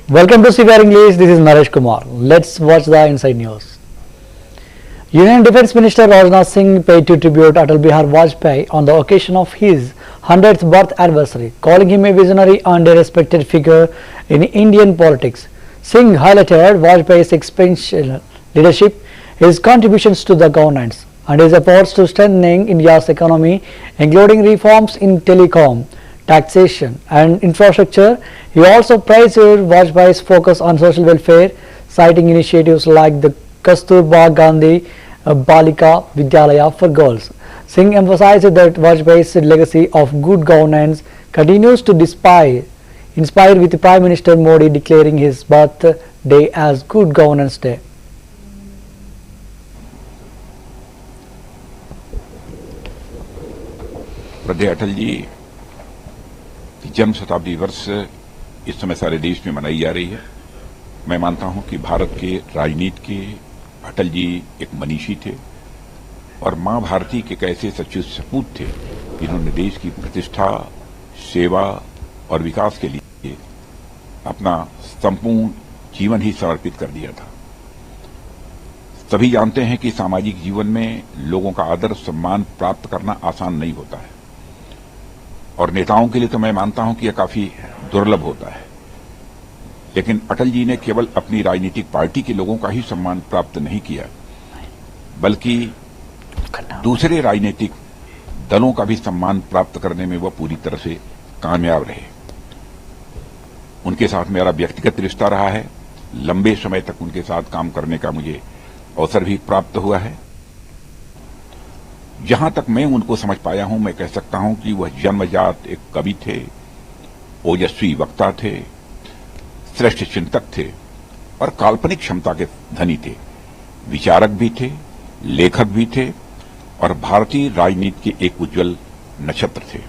Welcome to CBR English. This is Naresh Kumar. Let's watch the inside news. Union Defence Minister Rajnath Singh paid tribute Atal Bihari Vajpayee on the occasion of his 100th birth anniversary, calling him a visionary and a respected figure in Indian politics. Singh highlighted Vajpayee's exceptional leadership, his contributions to the governance, and his efforts to strengthening India's economy, including reforms in telecom, taxation and infrastructure. He also praised Vajpayee's focus on social welfare, citing initiatives like the Kasturba Gandhi Balika Vidyalaya for girls. Singh emphasized that Vajpayee's legacy of good governance continues to inspire with Prime Minister Modi declaring his birthday as Good Governance Day. श्रद्धेय अटल जी की जन्म शताब्दी वर्ष इस समय सारे देश में मनाई जा रही है। मैं मानता हूं कि भारत के राजनीति के अटल जी एक मनीषी थे और मां भारती के एक ऐसे सच्चे सपूत थे जिन्होंने देश की प्रतिष्ठा, सेवा और विकास के लिए अपना संपूर्ण जीवन ही समर्पित कर दिया था। सभी जानते हैं कि सामाजिक जीवन में लोगों का आदर सम्मान प्राप्त करना आसान नहीं होता है और नेताओं के लिए तो मैं मानता हूं कि यह काफी दुर्लभ होता है, लेकिन अटल जी ने केवल अपनी राजनीतिक पार्टी के लोगों का ही सम्मान प्राप्त नहीं किया, बल्कि दूसरे राजनीतिक दलों का भी सम्मान प्राप्त करने में वह पूरी तरह से कामयाब रहे। उनके साथ मेरा व्यक्तिगत रिश्ता रहा है, लंबे समय तक उनके साथ काम करने का मुझे अवसर भी प्राप्त हुआ है। जहां तक मैं उनको समझ पाया हूं, मैं कह सकता हूं कि वह जन्मजात एक कवि थे, ओजस्वी वक्ता थे, श्रेष्ठ चिंतक थे और काल्पनिक क्षमता के धनी थे। विचारक भी थे, लेखक भी थे और भारतीय राजनीति के एक उज्जवल नक्षत्र थे।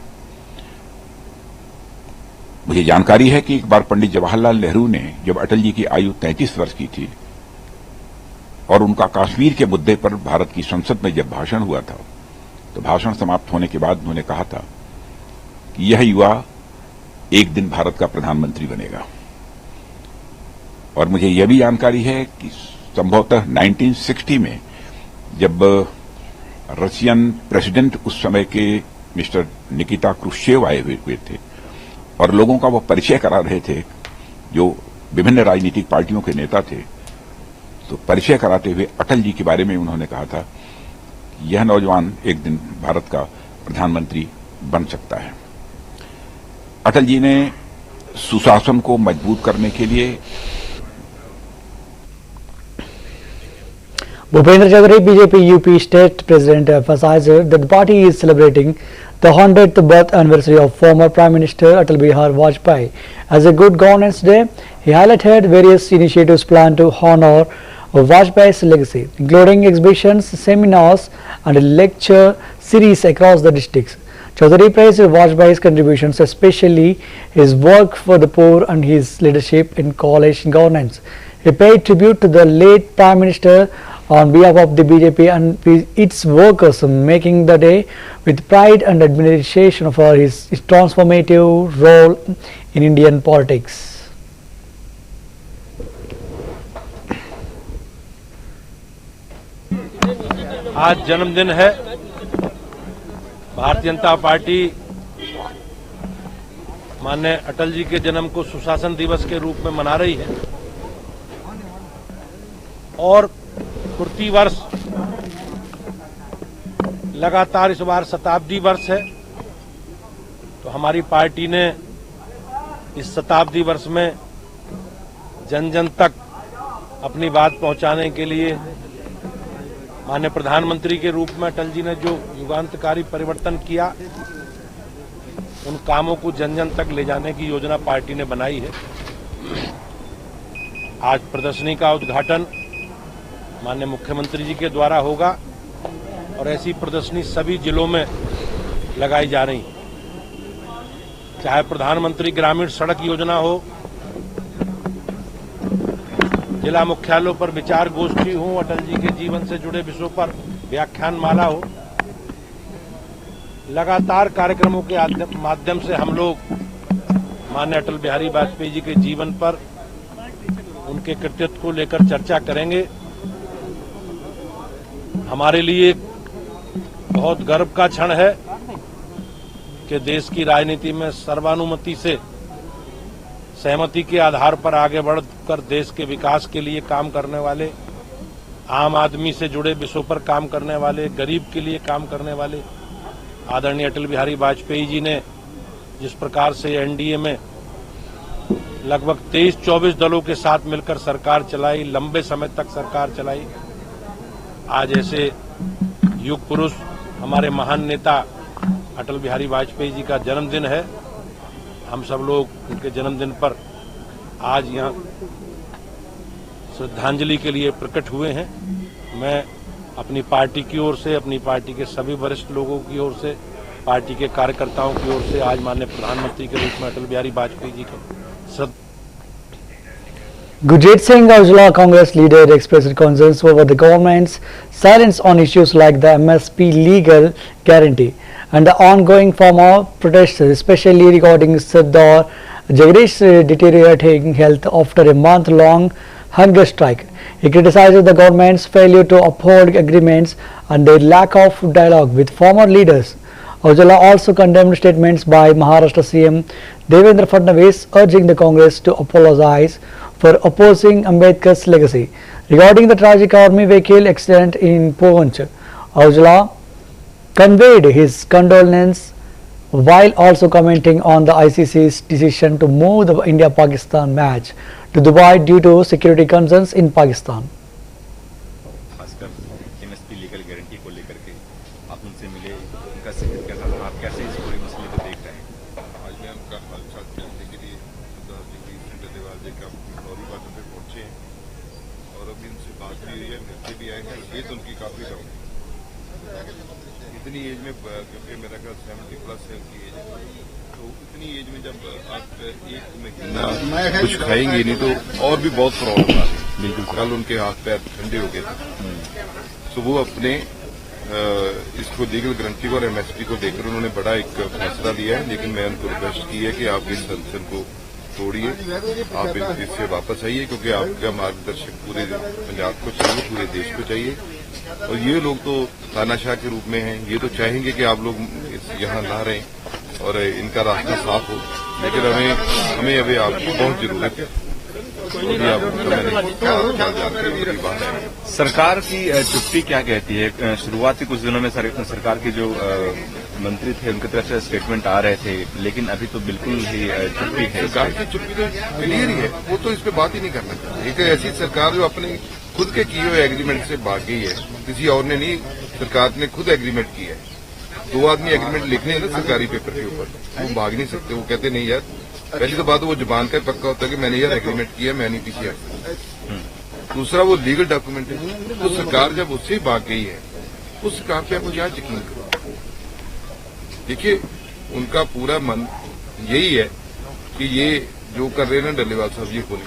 मुझे जानकारी है कि एक बार पंडित जवाहरलाल नेहरू ने जब अटल जी की आयु 33 वर्ष की थी और उनका कश्मीर के मुद्दे पर भारत की संसद में जब भाषण हुआ था, तो भाषण समाप्त होने के बाद उन्होंने कहा था कि यह युवा एक दिन भारत का प्रधानमंत्री बनेगा। और मुझे यह भी जानकारी है कि संभवतः 1960 में जब रशियन प्रेसिडेंट उस समय के मिस्टर निकिता क्रुश्चेव आए हुए थे और लोगों का वो परिचय करा रहे थे, जो विभिन्न राजनीतिक पार्टियों के नेता थे, तो परिचय कराते हुए अटल जी के बारे में उन्होंने कहा था कि यह नौजवान एक दिन भारत का प्रधानमंत्री बन सकता है। अटल जी ने सुशासन को मजबूत करने के लिए Bhupendra Chaudhary, BJP UP State President, emphasized that the party is celebrating the 100th birth anniversary of former Prime Minister Atal Bihari Vajpayee as a Good Governance Day. He highlighted various initiatives planned to honor Vajpayee's legacy, including exhibitions, seminars, and a lecture series across the districts. Chaudhary praised Vajpayee's contributions, especially his work for the poor and his leadership in coalition governance. He paid tribute to the late Prime Minister on behalf of the BJP and its workers, making the day with pride and admiration for his transformative role in Indian politics. आज जन्मदिन है। Bharatiya Janata party माननीय अटल जी के जन्म को सुशासन दिवस के रूप में मना रही है और प्रति वर्ष लगातार इस बार शताब्दी वर्ष है, तो हमारी पार्टी ने इस शताब्दी वर्ष में जन जन तक अपनी बात पहुंचाने के लिए माननीय प्रधानमंत्री के रूप में अटल जी ने जो युगांतकारी परिवर्तन किया, उन कामों को जन जन तक ले जाने की योजना पार्टी ने बनाई है। आज प्रदर्शनी का उद्घाटन माननीय मुख्यमंत्री जी के द्वारा होगा और ऐसी प्रदर्शनी सभी जिलों में लगाई जा रही, चाहे प्रधानमंत्री ग्रामीण सड़क योजना हो, जिला मुख्यालयों पर विचार गोष्ठी हो, अटल जी के जीवन से जुड़े विषयों पर व्याख्यान माला हो। लगातार कार्यक्रमों के माध्यम से हम लोग माननीय अटल बिहारी वाजपेयी जी के जीवन पर, उनके कृतित्व को लेकर चर्चा करेंगे। हमारे लिए एक बहुत गर्व का क्षण है कि देश की राजनीति में सर्वानुमति से सहमति के आधार पर आगे बढ़कर देश के विकास के लिए काम करने वाले, आम आदमी से जुड़े विषयों पर काम करने वाले, गरीब के लिए काम करने वाले आदरणीय अटल बिहारी वाजपेयी जी ने जिस प्रकार से एनडीए में लगभग 23-24 दलों के साथ मिलकर सरकार चलाई, लंबे समय तक सरकार चलाई, आज ऐसे युग पुरुष हमारे महान नेता अटल बिहारी वाजपेयी जी का जन्मदिन है। हम सब लोग उनके जन्मदिन पर आज यहाँ श्रद्धांजलि के लिए प्रकट हुए हैं। मैं अपनी पार्टी की ओर से, अपनी पार्टी के सभी वरिष्ठ लोगों की ओर से, पार्टी के कार्यकर्ताओं की ओर से आज माननीय प्रधानमंत्री के रूप में अटल बिहारी वाजपेयी जी को Gurjeet Singh Aujla, Congress leader, expressed concerns over the government's silence on issues like the MSP legal guarantee and the ongoing farmer protests, especially regarding Sardar Jagdish's deteriorating health after a month-long hunger strike. He criticizes the government's failure to uphold agreements and their lack of dialogue with farmer leaders. Aujla also condemned statements by Maharashtra CM Devendra Fadnavis urging the Congress to apologize for opposing Ambedkar's legacy. Regarding the tragic army vehicle accident in Poonch, Aujla conveyed his condolence while also commenting on the ICC's decision to move the India-Pakistan match to Dubai due to security concerns in Pakistan. खासकर MSP legal guarantee को लेकर के आप उनसे मिले, उनका जिक्र कैसा था, आप कैसे इस पूरे मसले को देख रहे हैं? आज मैं उनका हालचाल जानने के लिए डल्लेवाल जी का फौरी बातों पे पहुंचे हैं और अभी उनसे बात भी हुई है, मिलते भी आए हैं। एज उनकी काफी डाउन है, इतनी एज में, क्योंकि मेरा ख्याल 70+ है उनकी एज, तो इतनी एज में जब आप एक महीना कुछ खाएंगे नहीं तो और भी बहुत प्रॉब्लम आ रही। बिल्कुल, कल उनके हाथ पैर ठंडे हो गए थे, तो वो अपने इसको लीगल गारंटी को और एमएसपी को देखकर उन्होंने बड़ा एक फैसला लिया है। लेकिन मैं उनको रिक्वेस्ट की है कि आप इस संसद को तोड़िए, आप इससे वापस आइए, क्योंकि आपका मार्गदर्शक पूरे पंजाब को चाहिए, पूरे देश को चाहिए। और ये लोग तो तानाशाह के रूप में हैं, ये तो चाहेंगे कि आप लोग यहाँ ना रहें और इनका रास्ता साफ हो, लेकिन हमें अभी आपकी बहुत जरूरत है। सरकार की चुप्पी क्या कहती है? शुरुआती कुछ दिनों में सरकार के जो मंत्री थे उनकी तरफ से स्टेटमेंट आ रहे थे, लेकिन अभी तो बिल्कुल ही चुप्पी है। सरकार की चुप्पी तो क्लियर ही है, वो तो इस पे बात ही नहीं करना चाहिए। एक ऐसी सरकार जो अपने खुद के किए हुए एग्रीमेंट से भाग गई है, किसी और ने नहीं, सरकार ने खुद एग्रीमेंट किया है। दो आदमी एग्रीमेंट लिखने हैं ना सरकारी पेपर के ऊपर, वो भाग नहीं सकते। वो कहते नहीं यार, पहली तो बात वो जुबान का पक्का होता है कि मैंने यार एग्रीमेंट किया, मैं नहीं पीछे आ सकता। दूसरा वो लीगल डॉक्यूमेंट है, तो सरकार जब उससे भाग गई है, उस सरकार पे आपको क्या यकीन करो? देखिए, उनका पूरा मन यही है कि ये जो कर रहे हैं ना डल्लेवाल साहब, ये खोले,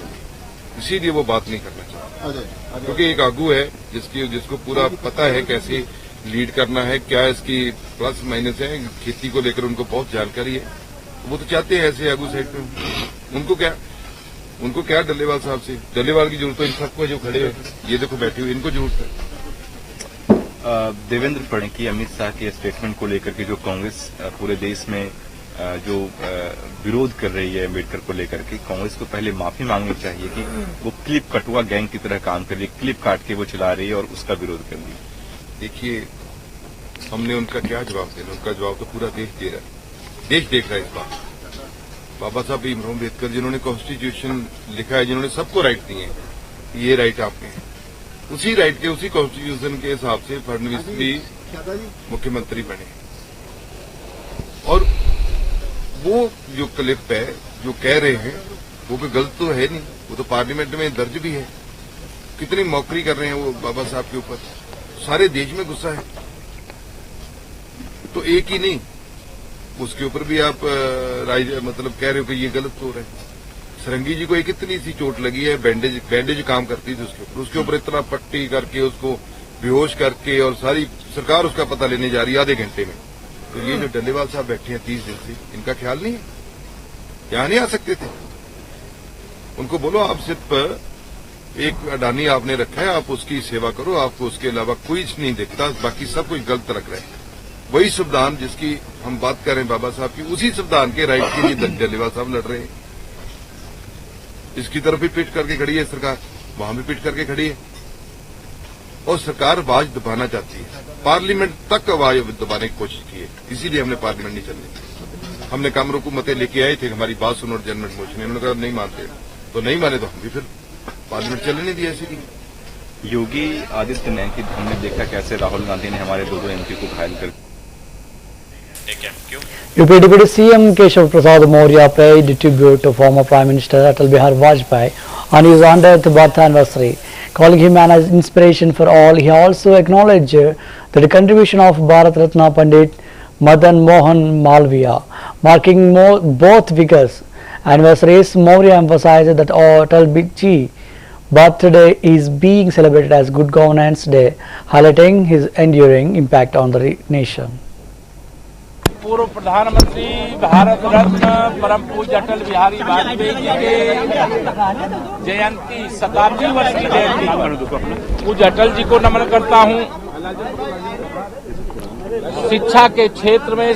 इसीलिए वो बात नहीं करना चाहते। क्योंकि एक आगू है जिसको पूरा पता है कैसे लीड करना है, क्या इसकी प्लस माइनस है, खेती को लेकर उनको बहुत जानकारी है। वो तो चाहते हैं ऐसे आगू साइड पे। उनको क्या डल्लेवाल साहब से, डल्लेवाल की जरूरत है इन सबको है जो खड़े हैं, ये देखो बैठे हुए, इनको जरूरत है। देवेंद्र फडणवीस, अमित शाह के स्टेटमेंट को लेकर के जो कांग्रेस पूरे देश में जो विरोध कर रही है अम्बेडकर को लेकर के, कांग्रेस को पहले माफी मांगनी चाहिए कि वो क्लिप कटुआ गैंग की तरह काम कर रही है, क्लिप काट के वो चला रही है और उसका विरोध कर रही है। देखिए, हमने उनका क्या जवाब देना? उनका जवाब तो पूरा देश दे रहा है, देश देख रहा है इस बात। बाबा साहब भीमराव अम्बेडकर जिन्होंने कॉन्स्टिट्यूशन लिखा है, जिन्होंने सबको राइट दिए हैं, ये राइट आपके हैं, उसी राइट के, उसी कॉन्स्टिट्यूशन के हिसाब से फडणवीस भी मुख्यमंत्री बने। और वो जो क्लिप है, जो कह रहे हैं, वो कोई गलत तो है नहीं, वो तो पार्लियामेंट में दर्ज भी है। कितनी मौकरी कर रहे हैं वो बाबा साहब के ऊपर, सारे देश में गुस्सा है। तो एक ही नहीं, उसके ऊपर भी आप मतलब कह रहे हो कि ये गलत हो रहा है। सरंगी जी को एक इतनी सी चोट लगी है, बैंडेज काम करती थी उसके ऊपर इतना पट्टी करके उसको बेहोश करके, और सारी सरकार उसका पता लेने जा रही है आधे घंटे में। तो ये जो डल्लेवाल साहब बैठे हैं 30 दिन से, इनका ख्याल नहीं है? यहां नहीं आ सकते थे? उनको बोलो आप सिर्फ एक अडानी आपने रखा है, आप उसकी सेवा करो, आपको उसके अलावा कुछ नहीं दिखता, बाकी सब कुछ गलत रख रहे हैं। वही संविधान जिसकी हम बात कर रहे हैं बाबा साहब की, उसी संविधान के राइट के लिए डलेवाल साहब लड़ रहे हैं। इसकी तरफ भी पीट करके खड़ी है सरकार, वहां भी पीट करके खड़ी है, और सरकार आवाज दबाना चाहती है। पार्लियामेंट तक आवाज दबाने की कोशिश की है, इसीलिए हमने पार्लियामेंट नहीं चलने। हमने कामरों को मते लेके आए थे, हमारी बात सुनो जनरल मोशन, उन्होंने कहा नहीं मानते, तो नहीं माने तो हम भी फिर पार्लियामेंट चलने नहीं दिया इसीलिए। योगी आदित्यनाथ की हमने देखा कैसे राहुल गांधी ने हमारे 2 एमपी को घायल कर UP Deputy CM Keshav Prasad Maurya paid tribute to former Prime Minister Atal Bihari Vajpayee on his 100th birth anniversary, calling him an inspiration for all. He also acknowledged the contribution of Bharat Ratna Pandit Madan Mohan Malviya, marking both figures' anniversaries. Maurya emphasized that Atal Bihari's birthday is being celebrated as Good Governance Day, highlighting his enduring impact on the nation. पूर्व प्रधानमंत्री भारत रत्न परम पूज्य अटल बिहारी वाजपेयी जी के जयंती शताब्दी वर्ष की जयंती पूज्य अटल जी को नमन करता हूं। शिक्षा के क्षेत्र में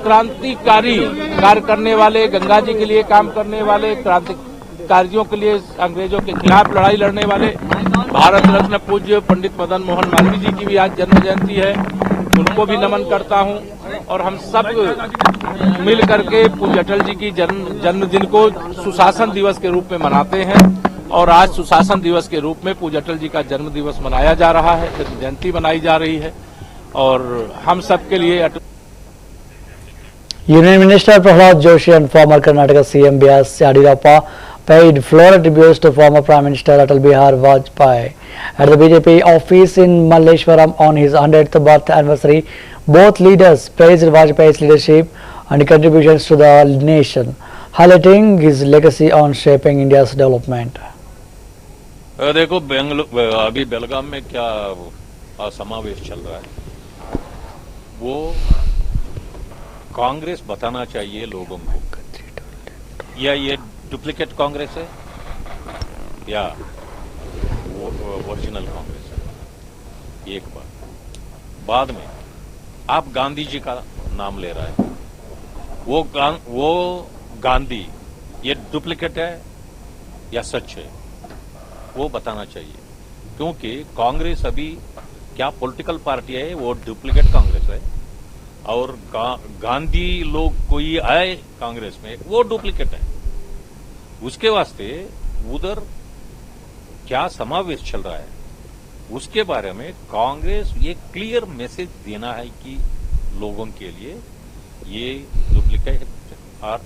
क्रांतिकारी कार्य करने वाले, गंगा जी के लिए काम करने वाले, क्रांतिकारियों के लिए अंग्रेजों के खिलाफ लड़ाई लड़ने वाले भारत रत्न पूज्य पंडित मदन मोहन मालवीय जी की भी आज जन्म जयंती है, उनको भी नमन करता हूं। और हम सब मिल करके पूज्य अटल जी की जन्मदिन को सुशासन दिवस के रूप में मनाते हैं, और आज सुशासन दिवस के रूप में पूज्य अटल जी का जन्म दिवस मनाया जा रहा है, जयंती मनाई जा रही है, और हम सब के लिए Union Minister Prahlad Joshi and former Karnataka CM B.S. Yadurappa paid floral tributes to former Prime Minister Atal Bihari Vajpayee at the BJP office in Malleshwaram on his 100th birth anniversary. Both leaders praised Vajpayee's leadership and contributions to the nation, highlighting his legacy on shaping India's development. देखो अभी बेलगाम में क्या समावेश चल रहा है, वो कांग्रेस बताना चाहिए लोगों को, या ये डुप्लीकेट कांग्रेस है या ओरिजिनल कांग्रेस है। एक बार बाद में आप गांधी जी का नाम ले रहा है, वो गांधी ये डुप्लीकेट है या सच है, वो बताना चाहिए। क्योंकि कांग्रेस अभी क्या पॉलिटिकल पार्टी है, वो डुप्लीकेट कांग्रेस है, और गांधी लोग कोई आए कांग्रेस में, वो डुप्लीकेट है। उसके वास्ते उधर क्या समावेश चल रहा है, उसके बारे में कांग्रेस ये क्लियर मैसेज देना है कि लोगों के लिए ये डुप्लीकेट और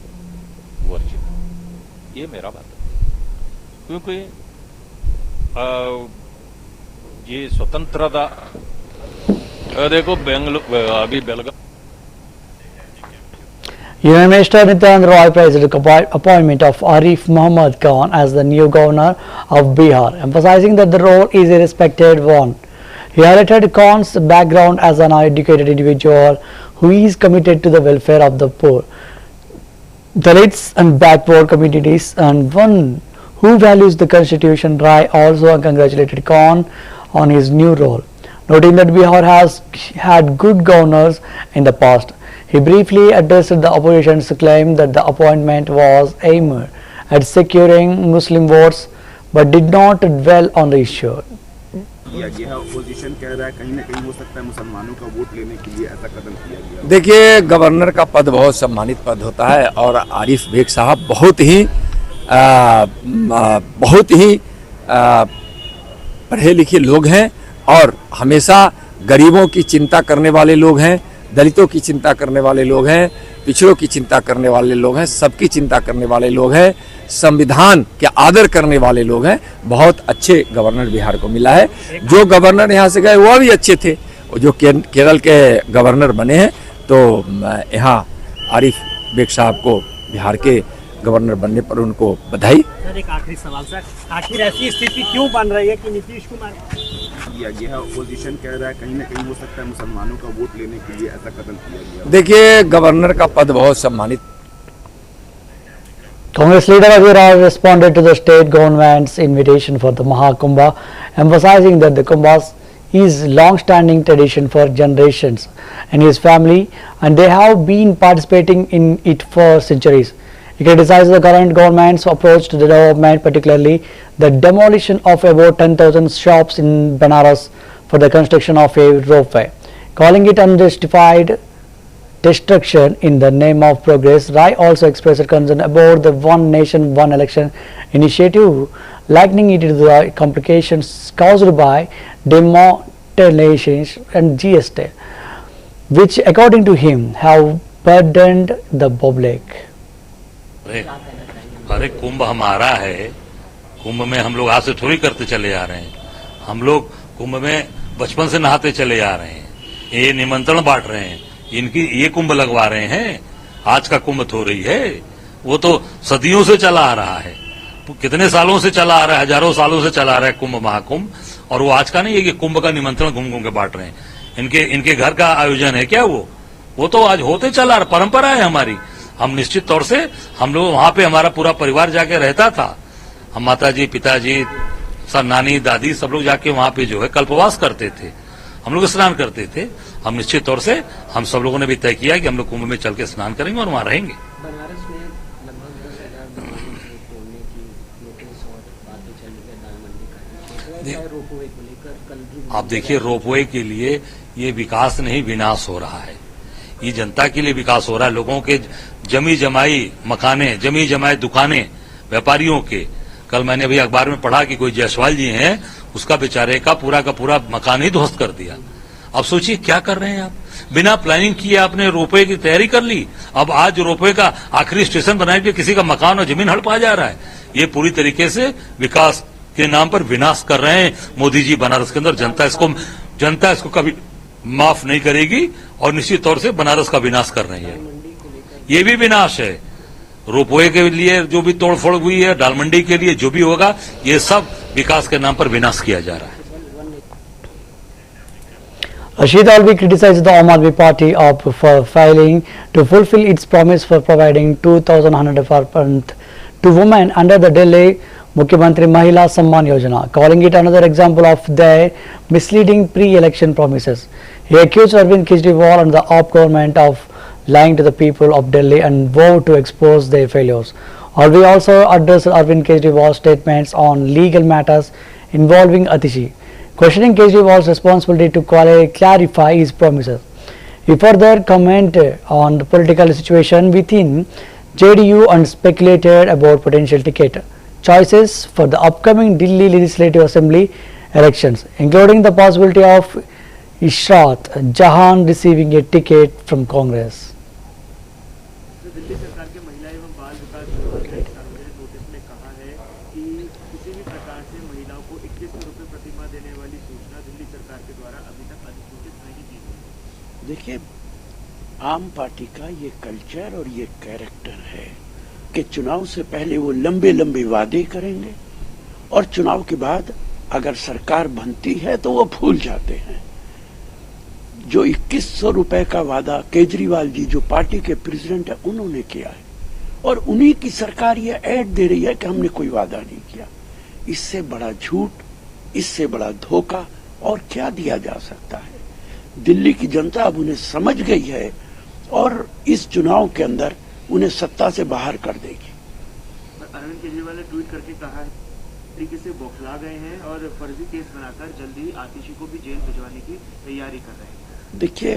ओरिजिनल, ये मेरा बात है। क्योंकि ये स्वतंत्रता देखो अभी बेलगाम Union Minister Nityanand Roy praised the appointment of Arif Muhammad Khan as the new governor of Bihar, emphasizing that the role is a respected one. He highlighted Khan's background as an educated individual who is committed to the welfare of the poor, Dalits and backward communities, and one who values the constitution. Roy also congratulated Khan on his new role, noting that Bihar has had good governors in the past. He briefly addressed the opposition's claim that the appointment was aimed at securing Muslim votes, but did not dwell on the issue. किया गया है, opposition कह रहा है कहीं ना कहीं हो सकता है मुसलमानों का वोट लेने के लिए ऐसा कदम किया गया। देखिए, गवर्नर का पद बहुत सम्मानित पद होता है, और आरिफ बेग साहब बहुत ही पढ़े लिखे लोग हैं, और हमेशा गरीबों की चिंता करने वाले लोग हैं, दलितों की चिंता करने वाले लोग हैं, पिछड़ों की चिंता करने वाले लोग हैं, सबकी चिंता करने वाले लोग हैं, संविधान के आदर करने वाले लोग हैं। बहुत अच्छे गवर्नर बिहार को मिला है। जो गवर्नर यहाँ से गए वो भी अच्छे थे, जो केरल के गवर्नर बने हैं, तो यहाँ आरिफ बेग साहब को बिहार के गवर्नर बनने पर उनको बधाई। सर, एक आखिरी सवाल सर, आखिर ऐसी स्थिति क्यों बन रही है कि नीतीश कुमार किया गया है, अपोजिशन कह रहा है कहीं ना कहीं हो सकता है मुसलमानों का वोट लेने के लिए ऐसा कदम किया गया। देखिए, गवर्नर का पद बहुत सम्मानित। Congress leader Abiy Rao responded to the state government's invitation for the Mahakumbha, emphasizing that the Kumbh is long-standing tradition for generations in his family and they have been participating in it for centuries. He criticized the current government's approach to the development, particularly the demolition of about 10,000 shops in Banaras for the construction of a ropeway, calling it unjustified destruction in the name of progress. Rai also expressed concern about the One Nation One Election initiative, likening it to the complications caused by demonetization and GST, which according to him have burdened the public. अरे कुंभ हमारा है, कुंभ में हम लोग आज से थोड़ी करते चले आ रहे हैं, हम लोग कुंभ में बचपन से नहाते चले आ रहे हैं, ये निमंत्रण बांट रहे हैं, इनकी ये कुंभ लगवा रहे हैं, आज का कुंभ थो रही है, वो तो सदियों से चला आ रहा है, कितने सालों से चला आ रहा है, हजारों सालों से चला आ रहा है कुंभ महाकुंभ, और वो आज का नहीं है कि कुंभ का निमंत्रण घूम घूम के बांट रहे हैं, इनके घर का आयोजन है क्या वो तो आज होते चला रहा, परंपरा है हमारी। हम निश्चित तौर से हम लोग वहां पे हमारा पूरा परिवार जाके रहता था, हम माताजी पिताजी सब नानी दादी सब लोग जाके वहां पे जो है कल्पवास करते थे, हम लोग स्नान करते थे। हम निश्चित तौर से हम सब लोगों ने भी तय किया कि हम लोग कुंभ में चल के स्नान करेंगे और वहां रहेंगे। बनारस में लगभग 10,000 तोड़ने की नोटिस और बातें चल रही है, दाल मंडी का रोपवे को लेकर कल। आप देखिए, रोपवे के लिए ये विकास नहीं विनाश हो रहा है, ये जनता के लिए विकास हो रहा है। लोगों के जमी जमाई मकाने, जमी जमाई दुकानें, व्यापारियों के, कल मैंने अभी अखबार में पढ़ा कि कोई जायसवाल जी हैं, उसका बेचारे का पूरा मकान ही ध्वस्त कर दिया। अब सोचिए क्या कर रहे हैं आप, बिना प्लानिंग किए आपने रोपवे की तैयारी कर ली, अब आज रोपवे का आखिरी स्टेशन बनाने के किसी का मकान और जमीन हड़पा जा रहा है। ये पूरी तरीके से विकास के नाम पर विनाश कर रहे हैं मोदी जी बनारस के अंदर। जनता इसको कभी माफ नहीं करेगी और निश्चित तौर से बनारस का विनाश कर रही है। ये भी विनाश है, रोपवे के लिए जो भी तोड़फोड़ हुई है, दाल मंडी के लिए जो भी होगा, ये सब विकास के नाम पर विनाश किया जा रहा है। Rashid Alvi criticized the Aam Aadmi Party for failing to fulfill its promise for providing 2,100 per month to women under the Delhi Mukhyamantri Mahila Samman Yojana, calling it another example of their misleading pre-election promises. He accused Arvind Kejriwal and the AAP government of lying to the people of Delhi and vowed to expose their failures. Alvi also addressed Arvind Kejriwal's statements on legal matters involving Atishi, questioning Kejriwal's responsibility to clarify his promises. He further commented on the political situation within JDU and speculated about potential ticket choices for the upcoming Delhi Legislative Assembly elections, including the possibility of Ishrat Jahan receiving a ticket from Congress. Delhi सरकार के महिला एवं बाल विकास विभाग ने एक सार्वजनिक notice में कहा है कि किसी भी प्रकार से महिलाओं को 2100 रुपये प्रति माह देने वाली सूचना दिल्ली सरकार के द्वारा अभी तक अधिसूचित नहीं की गई। देखिए, आम पार्टी का ये कल्चर और ये कैरेक्टर है कि चुनाव से पहले वो लंबे लंबे वादे करेंगे और चुनाव के बाद अगर सरकार बनती है तो वो भूल जाते हैं। जो 2100 रुपए का वादा केजरीवाल जी जो पार्टी के प्रेसिडेंट है उन्होंने किया है और उन्हीं की सरकार ये ऐड दे रही है कि हमने कोई वादा नहीं किया। इससे बड़ा झूठ, इससे बड़ा धोखा और क्या दिया जा सकता है। दिल्ली की जनता अब उन्हें समझ गई है और इस चुनाव के अंदर उन्हें सत्ता से बाहर कर देगी। अरविंद केजरीवाल ने ट्वीट करके कहा है तरीके से बौखला गए हैं और फर्जी केस बनाकर जल्दी आतिशी को भी जेल भिजवाने की तैयारी कर रहे हैं। देखिए,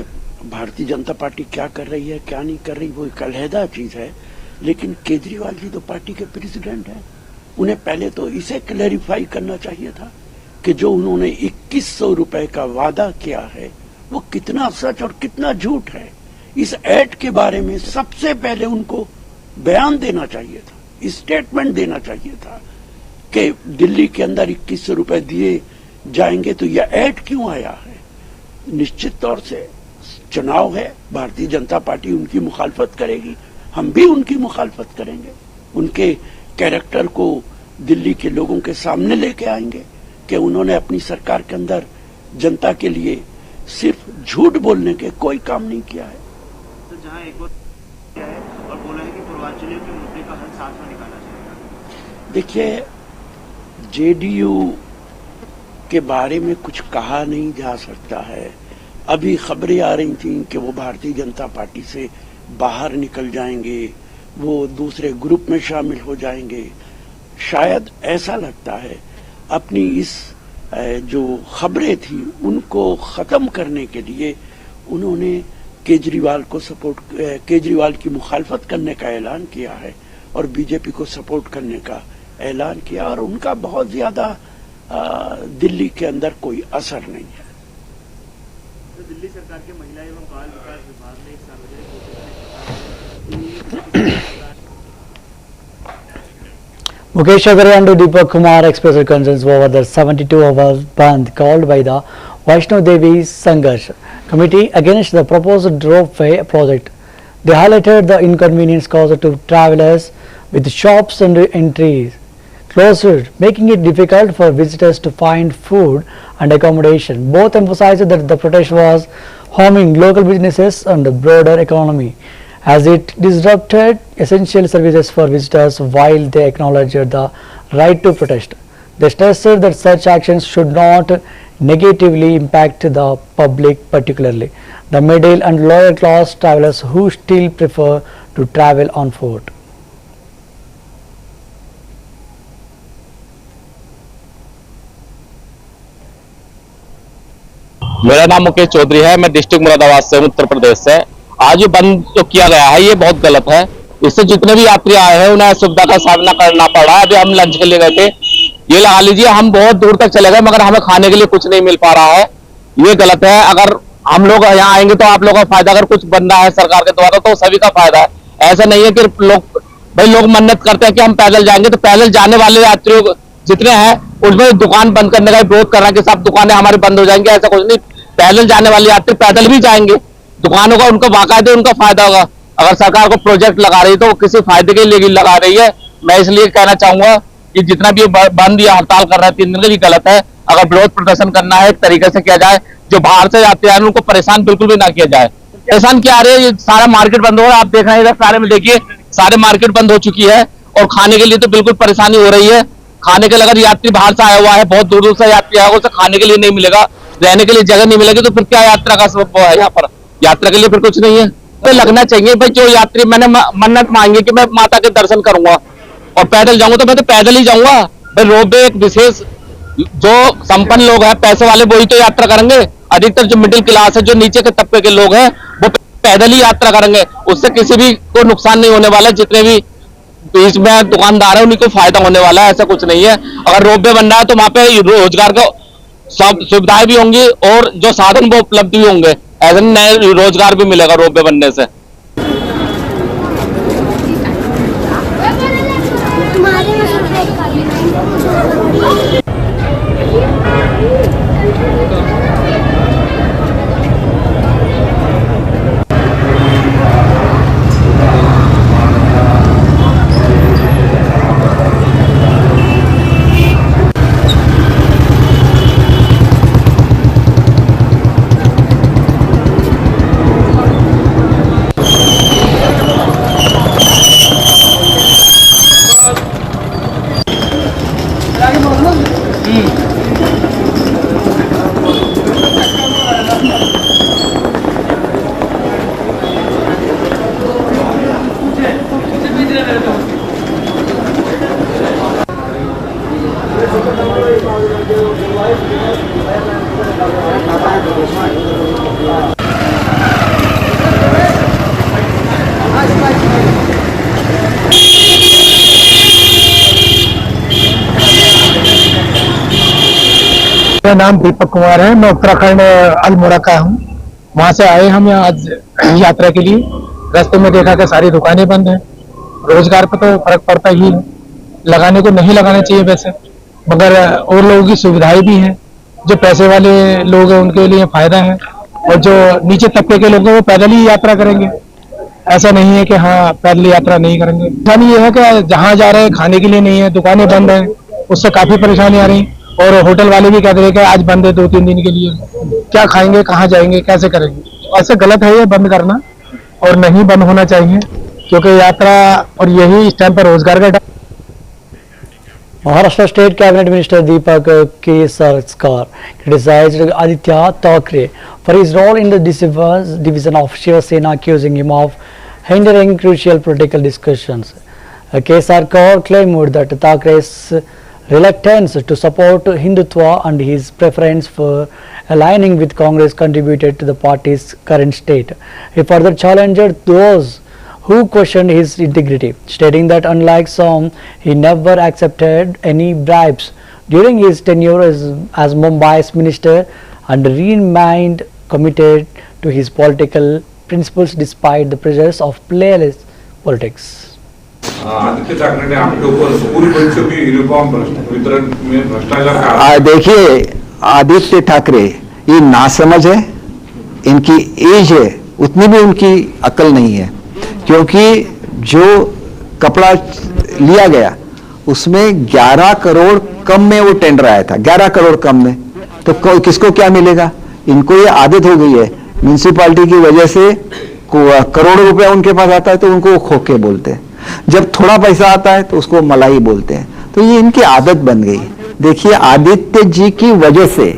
भारतीय जनता पार्टी क्या कर रही है क्या नहीं कर रही वो एक अलहदा चीज है, लेकिन केजरीवाल जी तो पार्टी के प्रेसिडेंट हैं, उन्हें पहले तो इसे क्लैरिफाई करना चाहिए था कि जो उन्होंने 2100 रुपए का वादा किया है वो कितना सच और कितना झूठ है। इस ऐड के बारे में सबसे पहले उनको बयान देना चाहिए था, स्टेटमेंट देना चाहिए था कि दिल्ली के अंदर 2100 रुपए दिए जाएंगे तो यह ऐड क्यों आया है। निश्चित तौर से चुनाव है, भारतीय जनता पार्टी उनकी मुखालफत करेगी, हम भी उनकी मुखालफत करेंगे, उनके कैरेक्टर को दिल्ली के लोगों के सामने लेके आएंगे कि उन्होंने अपनी सरकार के अंदर जनता के लिए सिर्फ झूठ बोलने के कोई काम नहीं किया है। तो जहां एक और किया है और बोला है कि पूर्वांचल पिछले के मुद्दे का हल साथ में निकाला जाएगा? देखिए, जेडीयू के बारे में कुछ कहा नहीं जा सकता है। अभी खबरें आ रही थी कि वो भारतीय जनता पार्टी से बाहर निकल जाएंगे, वो दूसरे ग्रुप में शामिल हो जाएंगे। शायद ऐसा लगता है अपनी इस जो खबरें थी उनको खत्म करने के लिए उन्होंने केजरीवाल की मुखालफत करने का ऐलान किया है और बीजेपी को सपोर्ट करने का ऐलान किया, और उनका बहुत ज्यादा दिल्ली के अंदर कोई असर नहीं है। तो दिल्ली सरकार के महिला एवं बाल विकास विभाग ने एक सार्वजनिक Mukesh Agarwal and Deepak Kumar expressed concerns over the 72-hour ban called by the Vaishno Devi Sangharsh Committee against the proposed ropeway project. They highlighted the inconvenience caused to travelers with shops and entries closed, making it difficult for visitors to find food and accommodation. Both emphasized that the protest was harming local businesses and the broader economy, as it disrupted essential services for visitors. While they acknowledged the right to protest, they stressed that such actions should not negatively impact the public, particularly the middle and lower class travelers who still prefer to travel on foot. मेरा नाम मुकेश चौधरी है। मैं district Moradabad से हूँ, उत्तर प्रदेश से। आज ये बंद जो किया गया है ये बहुत गलत है। इससे जितने भी यात्री आए हैं उन्हें असुविधा का सामना करना पड़ा। अभी हम लंच के लिए गए थे, ये लगा लीजिए हम बहुत दूर तक चले गए मगर हमें खाने के लिए कुछ नहीं मिल पा रहा है। ये गलत है। अगर हम लोग यहाँ आएंगे तो आप लोगों का फायदा, अगर कुछ बन रहा है सरकार के द्वारा तो सभी का फायदा है। ऐसा नहीं है कि लोग मन्नत करते हैं कि हम पैदल जाएंगे, तो पैदल जाने वाले यात्रियों जितने हैं उसमें दुकान बंद करने का विरोध कर रहे हैं कि सब दुकानें हमारी बंद हो जाएंगी। ऐसा कुछ नहीं, पैदल जाने वाले यात्री पैदल भी जाएंगे, दुकानों का उनको बाकायदे उनका फायदा होगा। अगर सरकार को प्रोजेक्ट लगा रही है तो वो किसी फायदे के लिए लगा रही है। मैं इसलिए कहना चाहूंगा कि जितना भी बंद या हड़ताल कर रहा है 3 दिन का, गलत है। अगर विरोध प्रदर्शन करना है एक तरीके से किया जाए, जो बाहर से यात्री आ रहे हैं उनको परेशान बिल्कुल भी ना किया जाए। परेशान क्या आ रहे हैं, सारा मार्केट बंद हो रहा है। आप देख रहे हैं इधर सारे में देखिए सारे मार्केट बंद हो चुकी है और खाने के लिए तो बिल्कुल परेशानी हो रही है। खाने के लिए अगर यात्री बाहर से आया हुआ है, बहुत दूर दूर से यात्री आया, उसे खाने के लिए नहीं मिलेगा, रहने के लिए जगह नहीं मिलेगी, तो फिर क्या यात्रा का सबब है? यहाँ पर यात्रा के लिए फिर कुछ नहीं है। तो लगना चाहिए भाई, जो यात्री मैंने मन्नत मांगी कि मैं माता के दर्शन करूंगा और पैदल जाऊंगा तो मैं तो पैदल ही जाऊंगा। भाई रोपवे एक विशेष, जो संपन्न लोग हैं पैसे वाले वही तो यात्रा करेंगे। अधिकतर जो मिडिल क्लास है, जो नीचे के तबके के लोग हैं वो पैदल ही यात्रा करेंगे। उससे किसी भी को नुकसान नहीं होने वाला। जितने भी बीच में दुकानदार है उन्हीं को फायदा होने वाला है। ऐसा कुछ नहीं है। अगर रोपवे बन रहा है तो वहां पे रोजगार का सब सुविधाएं भी होंगी और जो साधन वो उपलब्ध भी होंगे। ऐसे नए रोजगार भी मिलेगा रोपवे बनने से। मेरा नाम दीपक कुमार है। मैं उत्तराखंड अल्मोड़ा का हूँ। वहां से आए हम यहाँ आज यात्रा के लिए। रास्ते में देखा कि सारी दुकानें बंद हैं। रोजगार पर तो फर्क पड़ता ही है, लगाने को नहीं लगाना चाहिए वैसे, मगर और लोगों की सुविधाएं भी हैं। जो पैसे वाले लोग हैं उनके लिए फायदा है और जो नीचे तबके के लोग हैं वो पैदल ही यात्रा करेंगे। ऐसा नहीं है कि हाँ पैदल यात्रा नहीं करेंगे। परेशानी ये है कि जहाँ जा रहे हैं खाने के लिए नहीं है, दुकानें बंद हैं, उससे काफी परेशानी आ रही। और होटल वाले भी कह रहे हैं कि आज बंद है 2-3 दिन के लिए, क्या खाएंगे, कहाँ जाएंगे, कैसे करेंगे। ऐसे गलत है ये बंद करना और नहीं बंद होना चाहिए। क्योंकि यात्रा और यही इस टाइम पर रोजगार का Maharashtra State Cabinet Minister Deepak Kesarakar criticized Aditya Thackeray for his role in the division of Shiva Sena, accusing him of hindering crucial political discussions. Kesarakar claimed that Thackeray's reluctance to support Hindutva and his preference for aligning with Congress contributed to the party's current state. He further challenged those who questioned his integrity, stating that unlike some, he never accepted any bribes during his tenure as Mumbai's minister and remained committed to his political principles despite the pressures of playless politics. Aditya Thackeray ने आपके ऊपर school bus भी uniform वितरण में भ्रष्टाचार देखिए, आदित्य ठाकरे ये नासमझ है, इनकी एज है, उतनी भी उनकी अकल नहीं है, क्योंकि जो कपड़ा लिया गया उसमें 11 करोड़ कम में वो टेंडर आया था, 11 करोड़ कम में, तो किसको क्या मिलेगा? इनको ये आदत हो गई है, म्यूनिसिपालिटी की वजह से करोड़ों रुपया उनके पास आता है तो उनको खोके बोलते हैं, जब थोड़ा पैसा आता है तो उसको मलाई बोलते हैं, तो ये इनकी आदत बन गई। देखिए, आदित्य जी की वजह से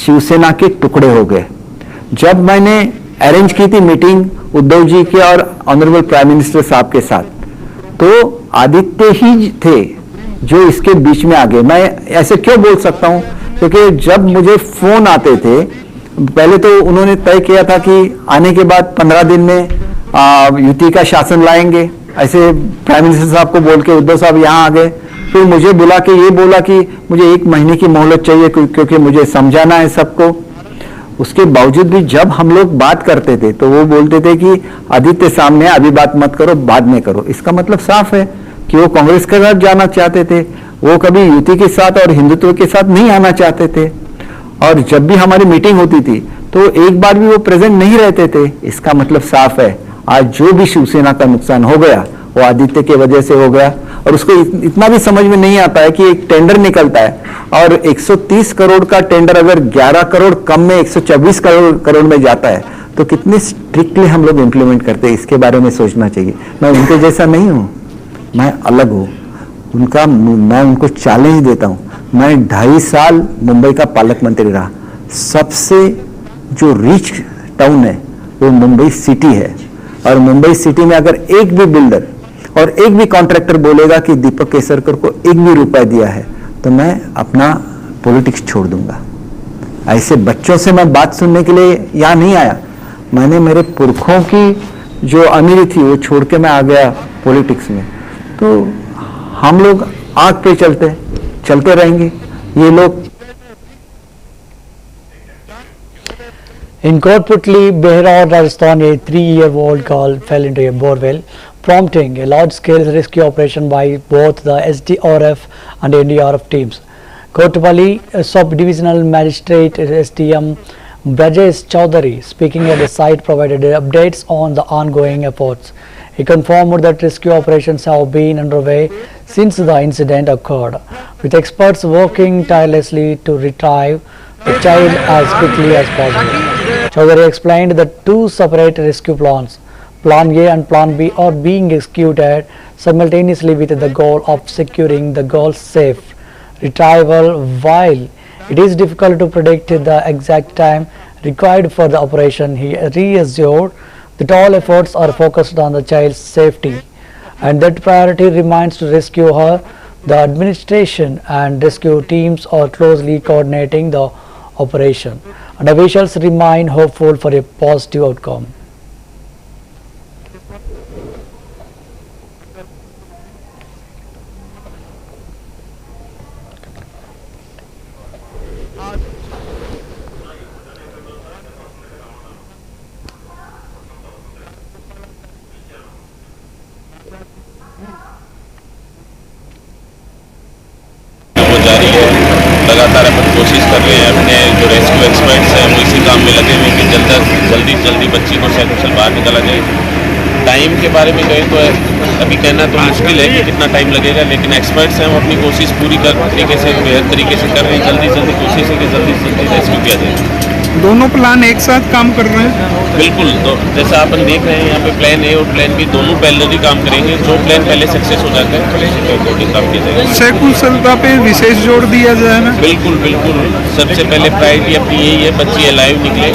शिवसेना के टुकड़े हो गए। जब मैंने अरेंज की थी मीटिंग उद्धव जी के और ऑनरेबल प्राइम मिनिस्टर साहब के साथ, तो आदित्य ही थे जो इसके बीच में आ गए। मैं ऐसे क्यों बोल सकता हूं? क्योंकि जब मुझे फोन आते थे, पहले तो उन्होंने तय किया था कि आने के बाद 15 दिन में युति का शासन लाएंगे, ऐसे प्राइम मिनिस्टर साहब को बोल के उद्धव साहब यहाँ आ गए। फिर मुझे बुला के ये बोला कि मुझे 1 महीने की मोहलत चाहिए क्योंकि मुझे समझाना है सबको। उसके बावजूद भी जब हम लोग बात करते थे तो वो बोलते थे कि आदित्य सामने अभी बात मत करो, बाद में करो। इसका मतलब साफ है कि वो कांग्रेस के साथ जाना चाहते थे, वो कभी युति के साथ और हिंदुत्व के साथ नहीं आना चाहते थे। और जब भी हमारी मीटिंग होती थी तो एक बार भी वो प्रेजेंट नहीं रहते थे। इसका मतलब साफ है, आज जो भी शिवसेना का नुकसान हो गया वो आदित्य की वजह से हो गया। और उसको इतना भी समझ में नहीं आता है कि एक टेंडर निकलता है और 130 करोड़ का टेंडर अगर 11 करोड़ कम में 124 करोड़ में जाता है तो कितनी स्ट्रिक्टली हम लोग इंप्लीमेंट करते हैं, इसके बारे में सोचना चाहिए। मैं उनके जैसा नहीं हूं, मैं अलग हूं उनका। मैं उनको चैलेंज देता हूं। मैं 2.5 साल मुंबई का पालक मंत्री रहा। सबसे जो रिच टाउन है वो मुंबई सिटी है, और मुंबई सिटी में अगर एक भी बिल्डर और एक भी कॉन्ट्रैक्टर बोलेगा कि दीपक केसरकर को 1 भी रुपया दिया है तो मैं अपना पॉलिटिक्स छोड़ दूंगा। ऐसे बच्चों से मैं बात सुनने के लिए यहां नहीं आया। मैंने मेरे पुरखों की जो अमीरी थी वो छोड़ के मैं आ गया पॉलिटिक्स में। तो हम लोग आग पे चलते रहेंगे। ये लोग In Kotputli, Behror, Rajasthan, a 3-year-old girl fell into a borewell, prompting a large-scale rescue operation by both the SDRF and NDRF teams. Kotputli Sub-Divisional Magistrate SDM Brajesh Chaudhary, speaking at the site, provided updates on the ongoing efforts. He confirmed that rescue operations have been underway since the incident occurred, with experts working tirelessly to retrieve the child as quickly as possible. Chaudhary explained that 2 separate rescue plans, Plan A and Plan B, are being executed simultaneously with the goal of securing the girl's safe retrieval. While it is difficult to predict the exact time required for the operation, he reassured that all efforts are focused on the child's safety and that priority remains to rescue her. The administration and rescue teams are closely coordinating the operation, and officials remain hopeful for a positive outcome. लगातार अपन कोशिश कर रहे हैं। अपने जो rescue experts हैं वो इसी काम में लगे हुए कि जल्दी बच्ची को शायद बाहर निकाला जाए। टाइम के बारे में कहें तो अभी कहना तो मुश्किल है कि कितना टाइम लगेगा, लेकिन एक्सपर्ट्स हैं वो अपनी कोशिश पूरी तरीके से बेहतर तरीके से कर रहे हैं। जल्दी कोशिश है कि जल्दी रेस्क्यू किया जाए। दोनों प्लान एक साथ काम कर रहे हैं? बिल्कुल, तो जैसा अपन देख रहे हैं यहाँ पे प्लान ए और प्लान बी दोनों पैरेलली काम करेंगे। जो प्लान पहले सक्सेस हो जाता है उसी के अकॉर्डिंग काम किया जाएगा। सकुशलता पे विशेष जोर दिया जाए ना? बिल्कुल बिल्कुल, सबसे पहले प्रायोरिटी अपनी यही है, बच्ची अलाइव निकले,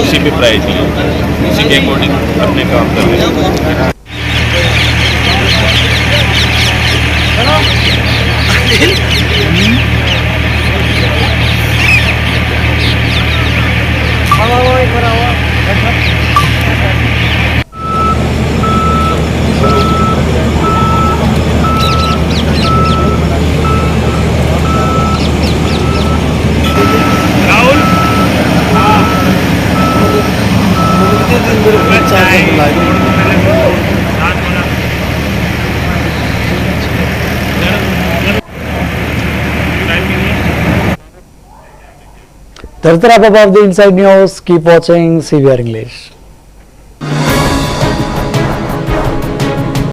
उसी पे प्रायोरिटी है, उसी के अकॉर्डिंग अपने काम कर रहे हैं। That's the wrap up of the Inside News. Keep watching CVR English.